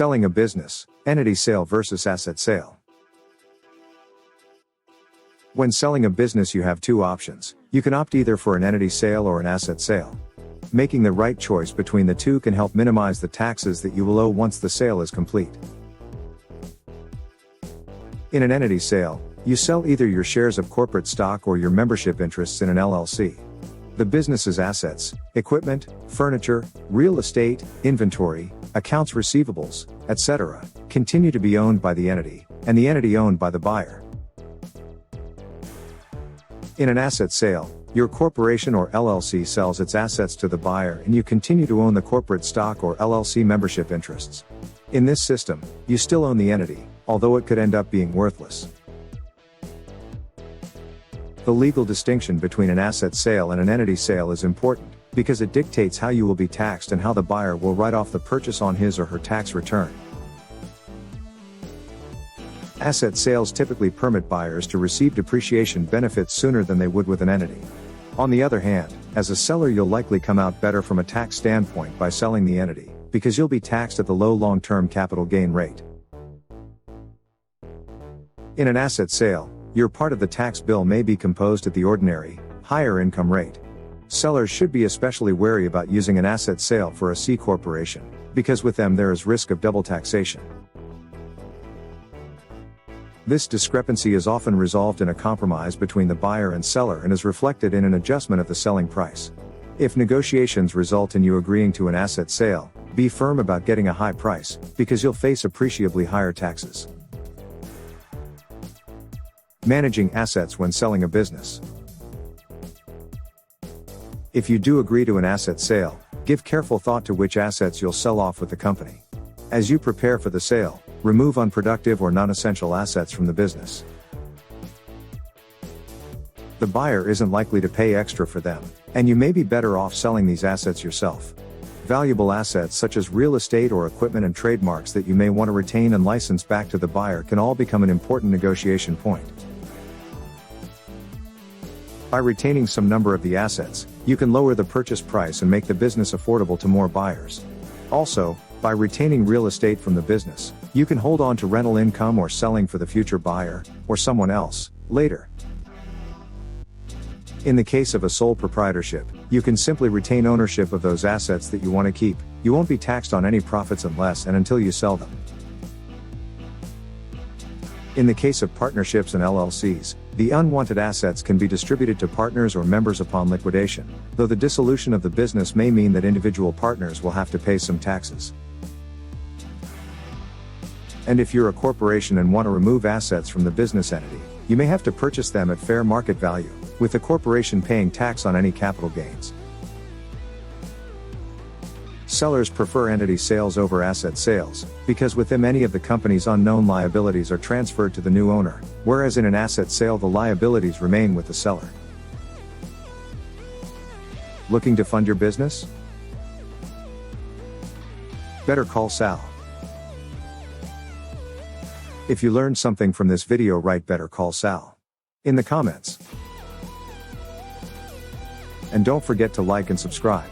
Selling a business, entity sale versus asset sale. When selling a business, you have two options. You can opt either for an entity sale or an asset sale. Making the right choice between the two can help minimize the taxes that you will owe once the sale is complete. In an entity sale, you sell either your shares of corporate stock or your membership interests in an LLC. The business's assets, equipment, furniture, real estate, inventory, accounts receivables, etc., continue to be owned by the entity, and the entity owned by the buyer. In an asset sale, your corporation or LLC sells its assets to the buyer and you continue to own the corporate stock or LLC membership interests. In this system, you still own the entity, although it could end up being worthless. The legal distinction between an asset sale and an entity sale is important, because it dictates how you will be taxed and how the buyer will write off the purchase on his or her tax return. Asset sales typically permit buyers to receive depreciation benefits sooner than they would with an entity. On the other hand, as a seller, you'll likely come out better from a tax standpoint by selling the entity, because you'll be taxed at the low long-term capital gain rate. In an asset sale, your part of the tax bill may be composed at the ordinary, higher income rate. Sellers should be especially wary about using an asset sale for a C corporation, because with them there is risk of double taxation. This discrepancy is often resolved in a compromise between the buyer and seller and is reflected in an adjustment of the selling price. If negotiations result in you agreeing to an asset sale, be firm about getting a high price, because you'll face appreciably higher taxes. Managing assets when selling a business. If you do agree to an asset sale, give careful thought to which assets you'll sell off with the company. As you prepare for the sale, remove unproductive or non-essential assets from the business. The buyer isn't likely to pay extra for them, and you may be better off selling these assets yourself. Valuable assets such as real estate or equipment and trademarks that you may want to retain and license back to the buyer can all become an important negotiation point. By retaining some number of the assets, you can lower the purchase price and make the business affordable to more buyers. Also, by retaining real estate from the business, you can hold on to rental income or selling for the future buyer, or someone else, later. In the case of a sole proprietorship, you can simply retain ownership of those assets that you want to keep. You won't be taxed on any profits unless and until you sell them. In the case of partnerships and LLCs, the unwanted assets can be distributed to partners or members upon liquidation, though the dissolution of the business may mean that individual partners will have to pay some taxes. And if you're a corporation and want to remove assets from the business entity, you may have to purchase them at fair market value, with the corporation paying tax on any capital gains. Sellers prefer entity sales over asset sales, because with them any of the company's unknown liabilities are transferred to the new owner, whereas in an asset sale the liabilities remain with the seller. Looking to fund your business? Better call Sal. If you learned something from this video, write "Better Call Sal" in the comments. And don't forget to like and subscribe.